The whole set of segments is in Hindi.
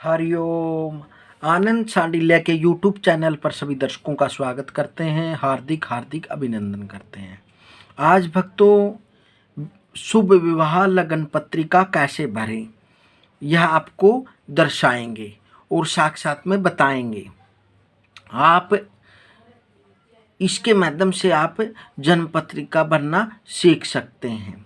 हरिओम। आनंद सांडिल्या के यूट्यूब चैनल पर सभी दर्शकों का स्वागत करते हैं, हार्दिक हार्दिक अभिनंदन करते हैं। आज भक्तों, शुभ विवाह लगन पत्रिका कैसे भरें यह आपको दर्शाएंगे और साथ में बताएंगे। आप इसके माध्यम से आप जन्म पत्रिका भरना सीख सकते हैं,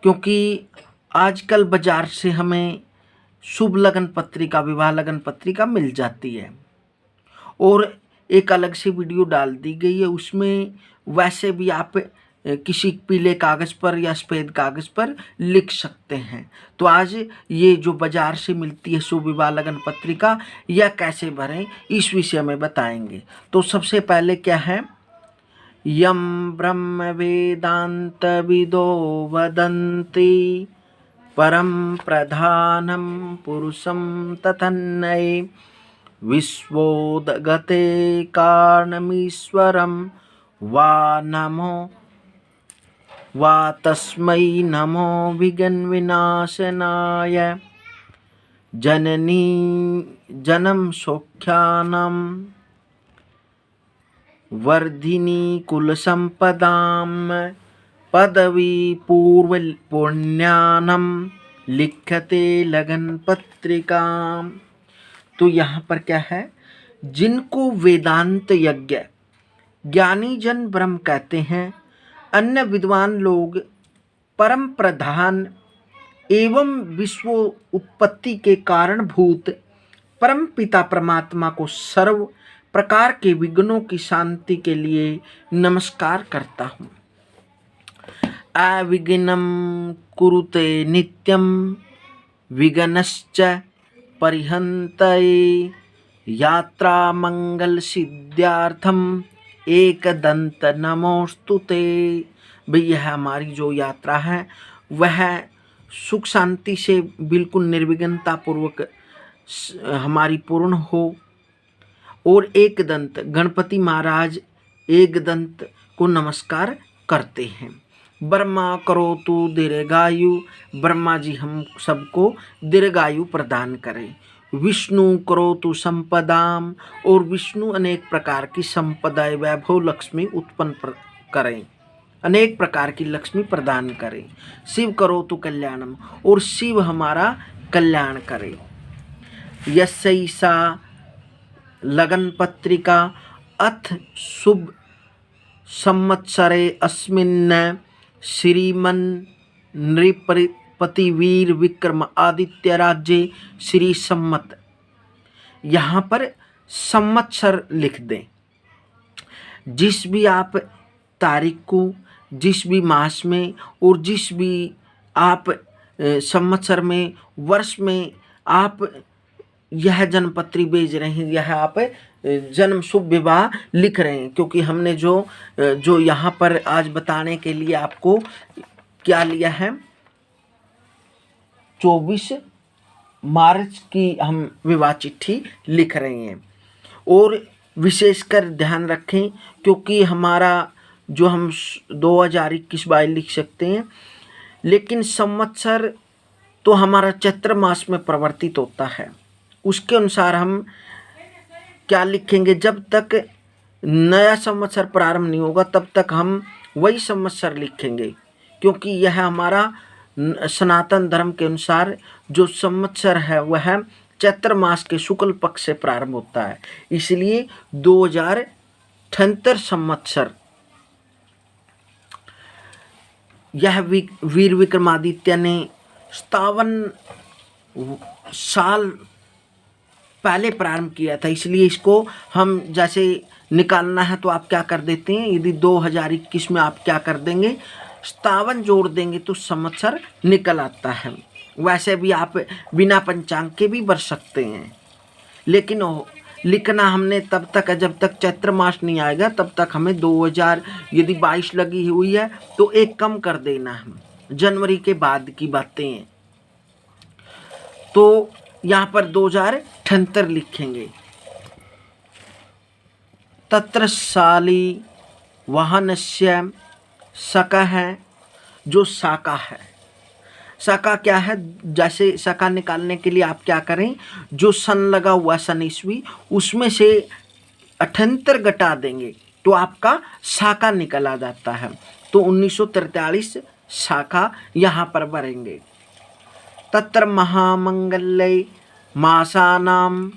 क्योंकि आजकल बाजार से हमें शुभ लगन पत्रिका, विवाह लगन पत्रिका मिल जाती है और एक अलग से वीडियो डाल दी गई है। उसमें वैसे भी आप किसी पीले कागज़ पर या सफ़ेद कागज़ पर लिख सकते हैं। तो आज ये जो बाज़ार से मिलती है शुभ विवाह लगन पत्रिका, यह कैसे भरें इस विषय में बताएंगे। तो सबसे पहले क्या है, यम ब्रह्म वेदांत विदो वदन्ति परम प्रधानम पुरुषम तथन्नये विश्वोदगते कारणमीश्वरम वा नमो वा तस्मै नमो विघ्नविनाशनाय जननी जन्म सौख्यानां वर्धिनी कुलसंपदां पदवी पूर्व पुण्यानम लिखते लगन पत्रिका। तो यहाँ पर क्या है, जिनको वेदांत यज्ञ ज्ञानी जन ब्रह्म कहते हैं, अन्य विद्वान लोग परम प्रधान एवं विश्व उत्पत्ति के कारणभूत परम पिता परमात्मा को सर्व प्रकार के विघ्नों की शांति के लिए नमस्कार करता हूँ। अविघ्नं कुरुते नित्यं विघ्नश्च परिहन्तये यात्रा मंगल सिद्ध्यार्थम एकदंत नमोस्तुते। भाई यह हमारी जो यात्रा है वह सुख शांति से बिल्कुल निर्विघ्नता पूर्वक हमारी पूर्ण हो। और एकदंत गणपति महाराज एकदंत को नमस्कार करते हैं। ब्रह्मा करो तू दीर्घायु, ब्रह्मा जी हम सबको दीर्घायु प्रदान करें। विष्णु करो तू संपदाम, और विष्णु अनेक प्रकार की संपदा वैभव लक्ष्मी उत्पन्न करें, अनेक प्रकार की लक्ष्मी प्रदान करें। शिव करो तू कल्याणम, और शिव हमारा कल्याण करे। यस्यैषा लगन पत्रिका अथ शुभ संवत्सरे अस्मिन् श्रीमन नृपतिवीर विक्रम आदित्य राज्य श्री सम्मत। यहाँ पर संवत्सर लिख दें। जिस भी आप तारीख को, जिस भी मास में और जिस भी आप संवत्सर में, वर्ष में आप यह जन्मपत्री भेज रहे हैं, यह आप जन्म शुभ विवाह लिख रहे हैं। क्योंकि हमने जो यहाँ पर आज बताने के लिए आपको क्या लिया है, 24 मार्च की हम विवाह चिट्ठी लिख रहे हैं। और विशेषकर ध्यान रखें, क्योंकि हमारा जो हम 2021 लिख सकते हैं, लेकिन संवत्सर तो हमारा चैत्र मास में परिवर्तित होता है। उसके अनुसार हम क्या लिखेंगे, जब तक नया संवत्सर प्रारंभ नहीं होगा तब तक हम वही संवत्सर लिखेंगे। क्योंकि यह हमारा सनातन धर्म के अनुसार जो संवत्सर है वह चैत्र मास के शुक्ल पक्ष से प्रारंभ होता है। इसलिए 2078 संवत्सर यह वीर विक्रमादित्य ने 57 साल पहले प्रारंभ किया था। इसलिए इसको हम जैसे निकालना है तो आप क्या कर देते हैं, यदि 2021 में आप क्या कर देंगे, 57 जोड़ देंगे तो संवत्सर निकल आता है। वैसे भी आप बिना पंचांग के भी भर सकते हैं, लेकिन लिखना हमने तब तक है जब तक चैत्र मास नहीं आएगा, तब तक हमें 2022 लगी हुई है तो एक कम कर देना है। जनवरी के बाद की बातें हैं, तो यहाँ पर 2078 लिखेंगे। तत्र शाली वाहनस्य शक है, जो शाका है, शाखा क्या है, जैसे शाखा निकालने के लिए आप क्या करें, जो सन लगा हुआ सन ईस्वी उसमें से 78 घटा देंगे तो आपका शाखा निकल आ जाता है। तो 1943 शाखा यहाँ पर भरेंगे। तत्र महामंगल्य मासानाम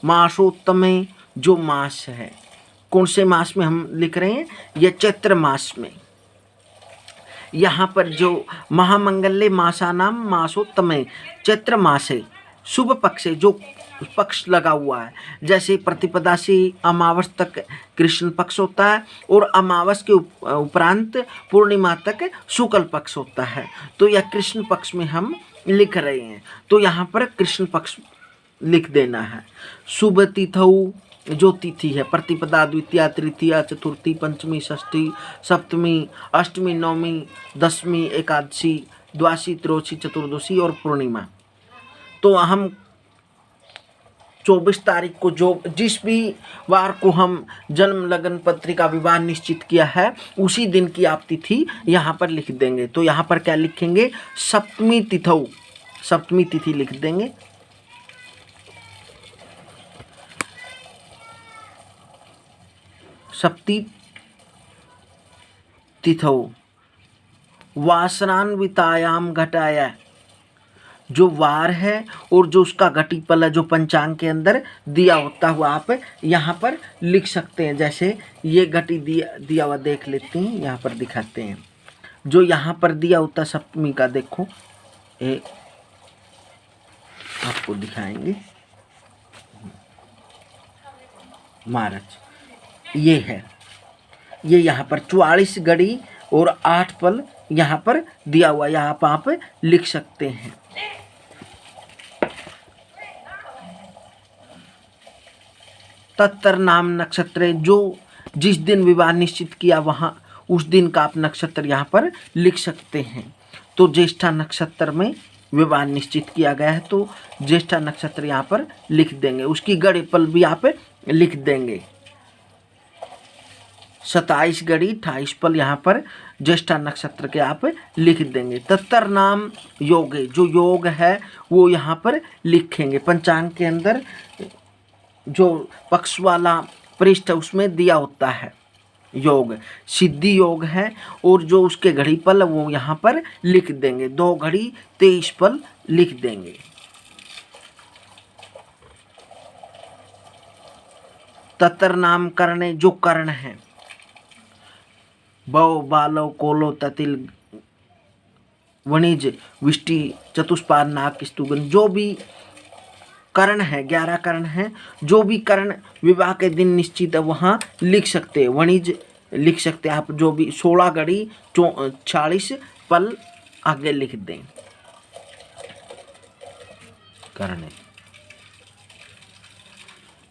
मासोत्तमे, जो मास है, कौन से मास में हम लिख रहे हैं, यह चैत्र मास में। यहाँ पर जो महामंगल्य मासानाम मासोत्तमे, चैत्र मास है, शुभ पक्ष है, जो पक्ष लगा हुआ है, जैसे प्रतिपदा से अमावस तक कृष्ण पक्ष होता है और अमावस के उपरांत पूर्णिमा तक शुक्ल पक्ष होता है। तो यह कृष्ण पक्ष में हम लिख रहे हैं, तो यहाँ पर कृष्ण पक्ष लिख देना है। शुभ तिथौ, जो तिथि है, प्रतिपदा, द्वितीया, तृतीया, चतुर्थी, पंचमी, षष्ठी, सप्तमी, अष्टमी, नवमी, दशमी, एकादशी, द्वादशी, त्रयोदशी, चतुर्दशी और पूर्णिमा। तो हम 24 तारीख को, जो जिस भी वार को हम जन्म लगन पत्रिका विवाह निश्चित किया है, उसी दिन की आप तिथि यहाँ पर लिख देंगे। तो यहाँ पर क्या लिखेंगे, सप्तमी तिथौ, सप्तमी तिथि लिख देंगे। सप्ती तिथौ वासनान्वितायाम घटाया, जो वार है और जो उसका घटीपल है, जो पंचांग के अंदर दिया होता हुआ आप यहाँ पर लिख सकते हैं। जैसे ये घटी दिया हुआ देख लेते हैं, यहाँ पर दिखाते हैं। जो यहाँ पर दिया होता सप्तमी का, देखो ये आपको दिखाएंगे, मार्च, ये है, ये यहाँ पर 44 घड़ी और 8 पल यहाँ पर दिया हुआ, यहाँ पर आप लिख सकते हैं। तत्तर नाम नक्षत्र, जो जिस दिन विवाह निश्चित किया वहाँ उस दिन का आप नक्षत्र यहाँ पर लिख सकते हैं। तो ज्येष्ठा नक्षत्र में विवाह निश्चित किया गया है, तो ज्येष्ठा नक्षत्र यहाँ पर लिख देंगे, उसकी घड़ी पल भी आप लिख देंगे। 27 घड़ी 28 पल यहाँ पर ज्येष्ठा नक्षत्र के आप लिख देंगे। तत्तर नाम योग, जो योग है वो यहाँ पर लिखेंगे। पंचांग के अंदर जो पक्ष वाला पृष्ठ उसमें दिया होता है योग, सिद्धि योग है, और जो उसके घड़ी पल वो यहाँ पर लिख देंगे। 2 घड़ी 23 पल लिख देंगे। तत्तर नाम करने, जो कर्ण है, बव, बालव, कोलो, ततिल, वणिज, विष्टि, चतुष्पाद, नाग, स्तुगन, जो भी कर्ण है, 11 कर्ण है, जो भी कर्ण विवाह के दिन निश्चित है वहाँ लिख सकते हैं। वणिज लिख सकते हैं आप, जो भी 16 घड़ी 46 पल आगे लिख दें। कर्ण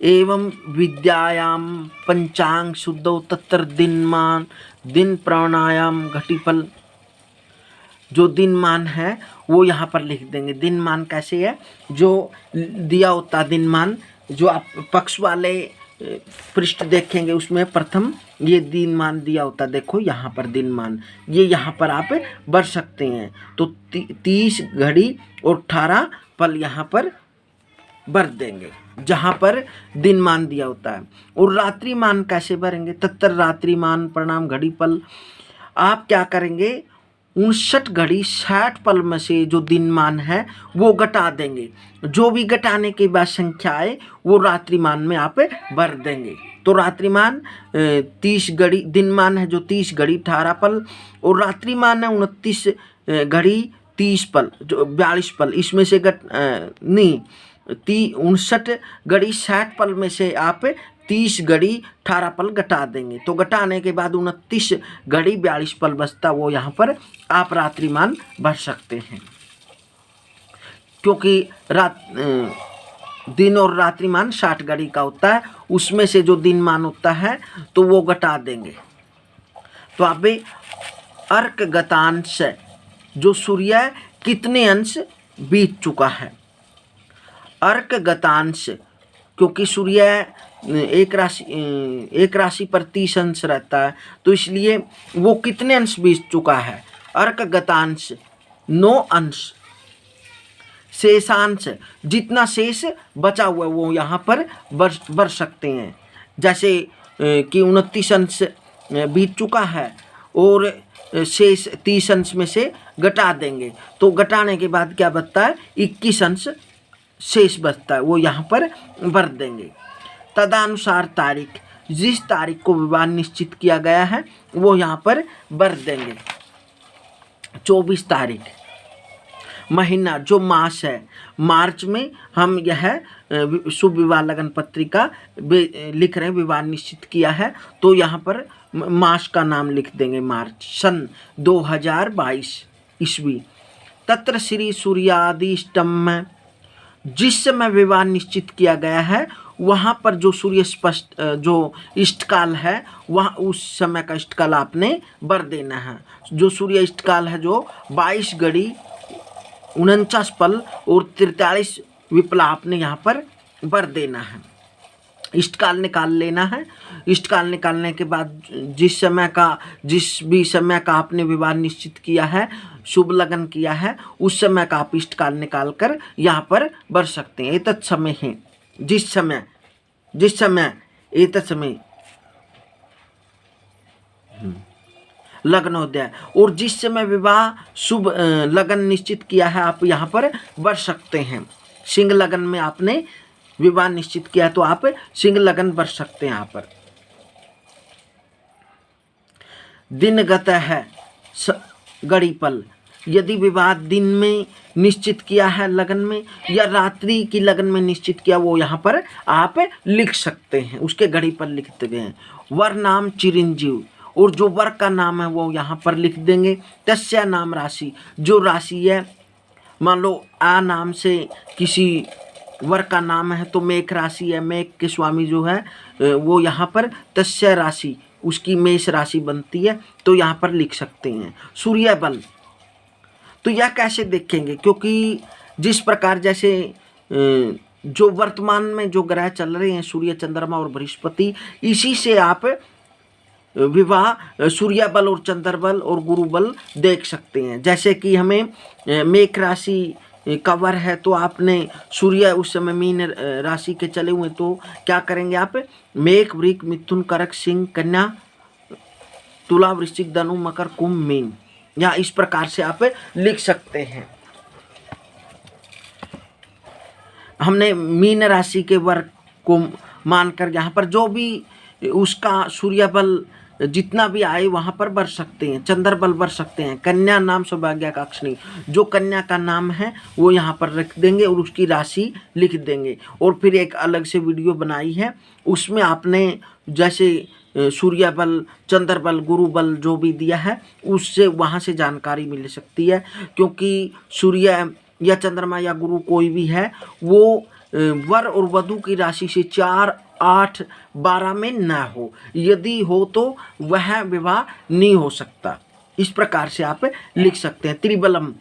एवं विद्यायाम पंचांग शुद्धौ तत्र दिनमान, दिन प्राणायाम घटीपल, जो दिनमान है वो यहाँ पर लिख देंगे। दिनमान कैसे है, जो दिया होता दिनमान, जो आप पक्ष वाले पृष्ठ देखेंगे उसमें प्रथम ये दिनमान दिया होता, देखो यहाँ पर दिनमान, ये यहाँ पर आप भर सकते हैं। तो 30 घड़ी और 18 पल यहाँ पर भर देंगे जहाँ पर दिनमान दिया होता है। और रात्रिमान कैसे भरेंगे, तत्तर रात्रिमान प्रणाम घड़ी पल, आप क्या करेंगे, 59 घड़ी 60 पल में से जो दिनमान है वो घटा देंगे। जो भी घटाने के बाद संख्या आए वो रात्रिमान में आप भर देंगे। तो रात्रिमान 30 घड़ी, दिनमान है जो 30 घड़ी 18 पल, और रात्रिमान है 29 घड़ी 30 पल, जो 42 पल, इसमें से 59 घड़ी 60 पल में से आप 30 घड़ी 18 पल घटा देंगे। तो घटाने के बाद 29 घड़ी 42 पल बचता, वो यहाँ पर आप रात्रिमान भर सकते हैं। क्योंकि दिन और रात्रिमान 60 घड़ी का होता है, उसमें से जो दिनमान होता है तो वो घटा देंगे। तो आप अर्क गतांश, जो सूर्य कितने अंश बीत चुका है, अर्क गतांश, क्योंकि सूर्य एक राशि पर 30 अंश रहता है, तो इसलिए वो कितने अंश बीत चुका है, अर्क गतांश 9 अंश शेषांश, जितना शेष बचा हुआ है वो यहाँ पर बढ़ सकते हैं। जैसे कि 29 अंश बीत चुका है और शेष 30 अंश में से घटा देंगे, तो घटाने के बाद क्या बचता है, 21 अंश शेष बचता है, वो यहाँ पर भर देंगे। तदनुसार तारीख, जिस तारीख को विवाह निश्चित किया गया है वो यहाँ पर भर देंगे। 24 तारीख, महीना जो मास है, मार्च में हम यह शुभ विवाह लगन पत्रिका लिख रहे हैं, विवाह निश्चित किया है, तो यहाँ पर मास का नाम लिख देंगे मार्च, सन 2022 ईस्वी। तत्र श्री सूर्यादिष्टम में जिस समय विवाह निश्चित किया गया है वहाँ पर जो सूर्य स्पष्ट जो इष्टकाल है वहाँ उस समय का इष्टकाल आपने भर देना है। जो सूर्य इष्टकाल है जो 22 घड़ी 49 पल और 43 विपला आपने यहाँ पर भर देना है। इष्टकाल निकाल लेना है। इष्टकाल निकालने के बाद जिस भी समय का आपने विवाह निश्चित किया है, शुभ लगन किया है, उस समय का आप इष्टकाल निकाल कर यहाँ पर भर सकते हैं। एतत् समय है, जिस समय एतत् समय लग्नोदय, और जिस समय विवाह शुभ लगन निश्चित किया है आप यहाँ पर भर सकते हैं। सिंह लगन में आपने विवाह निश्चित किया है तो आप सिंह लगन भर सकते हैं। यहाँ पर दिन गत है घड़ी पल, यदि विवाह दिन में निश्चित किया है लगन में या रात्रि की लगन में निश्चित किया, वो यहाँ पर आप लिख सकते हैं, उसके घड़ी पर लिखते गए हैं। वर नाम चिरंजीव, और जो वर का नाम है वो यहाँ पर लिख देंगे। तस्या नाम राशि, जो राशि है, मान लो आ नाम से किसी वर का नाम है तो मेष राशि है, मेष के स्वामी जो है वो यहाँ पर तस्या राशि, उसकी मेष राशि बनती है, तो यहाँ पर लिख सकते हैं। सूर्य बल, तो यह कैसे देखेंगे, क्योंकि जिस प्रकार जैसे जो वर्तमान में जो ग्रह चल रहे हैं सूर्य, चंद्रमा और बृहस्पति, इसी से आप विवाह सूर्य बल और चंद्र बल और गुरु बल देख सकते हैं। जैसे कि हमें मेष राशि का वर है तो आपने सूर्य उस समय मीन राशि के चले हुए, तो क्या करेंगे आप, मेष वृक मिथुन कर्क सिंह कन्या तुला वृश्चिक धनु मकर कुंभ मीन, या इस प्रकार से आप लिख सकते हैं। हमने मीन राशि के वर्ग को मानकर यहाँ पर जो भी उसका सूर्य बल जितना भी आए वहाँ पर भर सकते हैं, चंद्र बल भर सकते हैं। कन्या नाम सौभाग्य का अक्षणी, जो कन्या का नाम है वो यहाँ पर रख देंगे और उसकी राशि लिख देंगे। और फिर एक अलग से वीडियो बनाई है, उसमें आपने जैसे सूर्य बल, चंद्र बल, गुरु बल जो भी दिया है उससे वहाँ से जानकारी मिल सकती है, क्योंकि सूर्य या चंद्रमा या गुरु कोई भी है वो वर और वधू की राशि से 4, 8, 12 में ना हो, यदि हो तो वह विवाह नहीं हो सकता। इस प्रकार से आप लिख सकते हैं। त्रिबलम,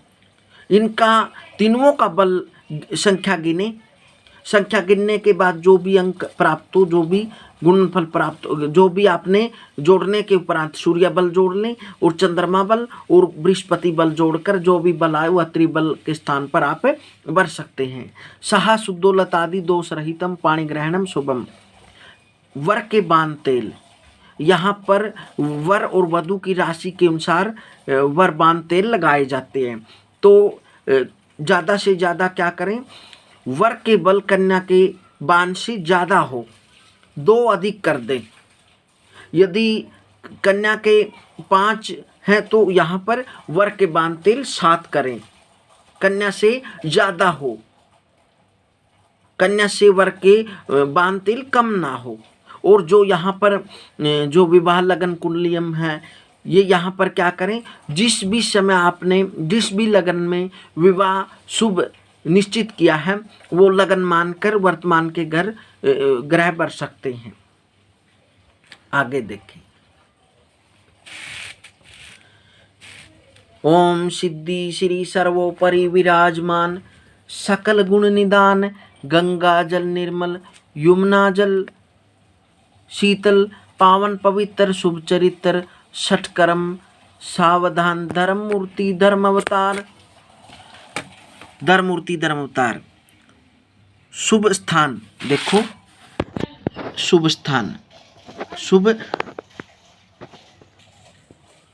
इनका तीनों का बल संख्या गिने, संख्या गिनने के बाद जो भी अंक प्राप्त हो, जो भी गुणनफल प्राप्त हो, जो भी आपने जोड़ने के उपरांत सूर्य बल जोड़ लें और चंद्रमा बल और बृहस्पति बल जोड़कर जो भी बल आए वह त्रिबल के स्थान पर आप भर सकते हैं। सहा शुद्धोलतादि दोष रहितम पाणिग्रहणम शुभम, वर के बान तेल, यहाँ पर वर और वधू की राशि के अनुसार वर बान तेल लगाए जाते हैं। तो ज़्यादा से ज़्यादा क्या करें, वर के बल कन्या के बान से ज़्यादा हो, 2 अधिक कर दें। यदि कन्या के 5 हैं तो यहाँ पर वर के बान तेल 7 करें, कन्या से ज़्यादा हो, कन्या से वर के बान तेल कम ना हो। और जो यहाँ पर जो विवाह लगन कुंडलियम है, ये यहाँ पर क्या करें, जिस भी समय आपने जिस भी लगन में विवाह शुभ निश्चित किया है वो लगन मानकर वर्तमान के ग्रह बढ़ सकते हैं। आगे देखें। ओम सिद्धि श्री सर्वोपरि विराजमान सकल गुण निदान गंगा जल निर्मल यमुना जल शीतल पावन पवित्र शुभ चरित्र षटकर्म सावधान धर्म मूर्ति धर्म अवतार धर्ममूर्ति धर्मावतार। शुभ स्थान, देखो शुभ स्थान, शुभ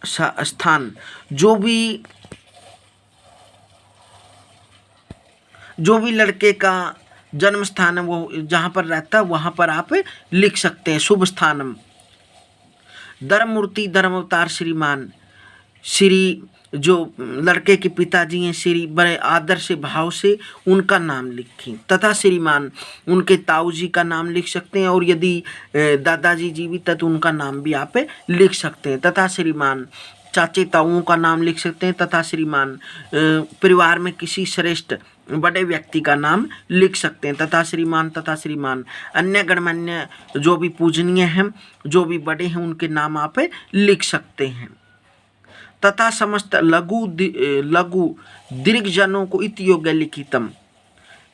स्थान, जो भी लड़के का जन्म स्थान है वो जहाँ पर रहता है वहाँ पर आप लिख सकते हैं शुभ स्थानम। धर्ममूर्ति धर्मावतार श्रीमान, श्री जो लड़के के पिताजी हैं श्री बड़े आदर से भाव से उनका नाम लिखें, तथा श्रीमान उनके ताऊ जी का नाम लिख सकते हैं, और यदि दादाजी जीवित है तो उनका नाम भी आप लिख सकते हैं। तथा श्रीमान चाचे ताऊओं का नाम लिख सकते हैं। तथा श्रीमान परिवार में किसी श्रेष्ठ बड़े व्यक्ति का नाम लिख सकते हैं। तथा श्रीमान अन्य गणमान्य जो भी पूजनीय हैं, जो भी बड़े हैं, उनके नाम आप लिख सकते हैं। तथा समस्त लघु दीर्घजनों को इत योग्य लिखितम,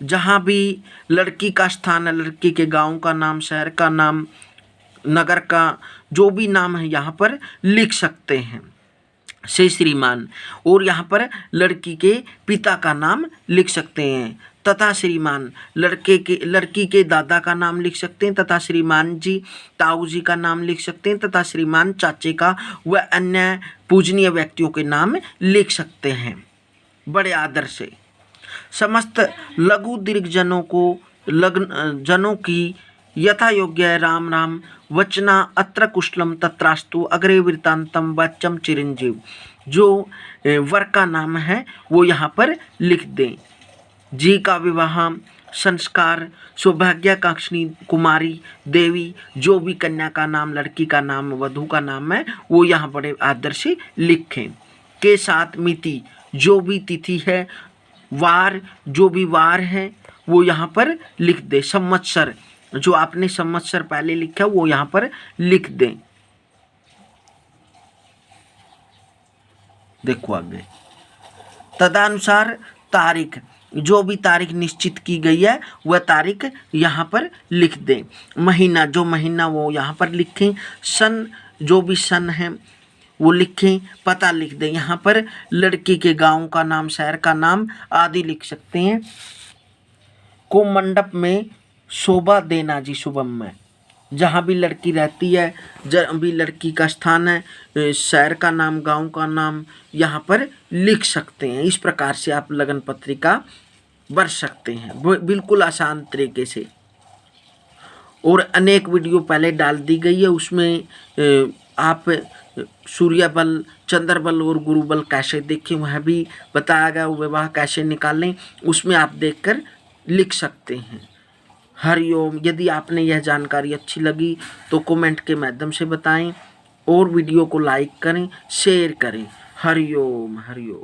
जहाँ भी लड़की का स्थान है, लड़की के गांव का नाम, शहर का नाम, नगर का जो भी नाम है यहाँ पर लिख सकते हैं से श्रीमान, और यहाँ पर लड़की के पिता का नाम लिख सकते हैं। तथा श्रीमान लड़की के दादा का नाम लिख सकते हैं। तथा श्रीमान जी ताऊ जी का नाम लिख सकते हैं। तथा श्रीमान चाचे का व अन्य पूजनीय व्यक्तियों के नाम लिख सकते हैं बड़े आदर से। समस्त लघु दीर्घजनों को जनों की यथा योग्य राम राम वचना अत्र कुशलम तत्रास्तु अग्रे वृत्तांतम वाच्यम चिरंजीव, जो वर का नाम है वो यहाँ पर लिख दें। जी का विवाह संस्कार सौभाग्यकांक्षी कुमारी देवी, जो भी कन्या का नाम, लड़की का नाम, वधू का नाम है वो यहाँ बड़े आदर से लिखें। के साथ मिति, जो भी तिथि है, वार जो भी वार है वो यहाँ पर लिख दे। संवत्सर, जो आपने संवत्सर पहले लिखा वो यहाँ पर लिख दें। देखो आगे, तदनुसार तारीख, जो भी तारीख निश्चित की गई है वह तारीख यहाँ पर लिख दें। महीना, जो महीना वो यहाँ पर लिखें। सन, जो भी सन है वो लिखें। पता लिख दें, यहाँ पर लड़की के गांव का नाम, शहर का नाम आदि लिख सकते हैं। को मंडप में शोभा देना जी शुभम में, जहाँ भी लड़की रहती है, जहाँ भी लड़की का स्थान है, शहर का नाम, गांव का नाम यहाँ पर लिख सकते हैं। इस प्रकार से आप लगन पत्रिका भर सकते हैं बिल्कुल आसान तरीके से। और अनेक वीडियो पहले डाल दी गई है, उसमें आप सूर्य बल, चंद्र बल और गुरु बल कैसे देखें वह भी बताया गया, विवाह कैसे निकालें उसमें आप देखकर लिख सकते हैं। हरिओम। यदि आपने यह जानकारी अच्छी लगी तो कमेंट के माध्यम से बताएं और वीडियो को लाइक करें, शेयर करें। हरिओम हरिओम।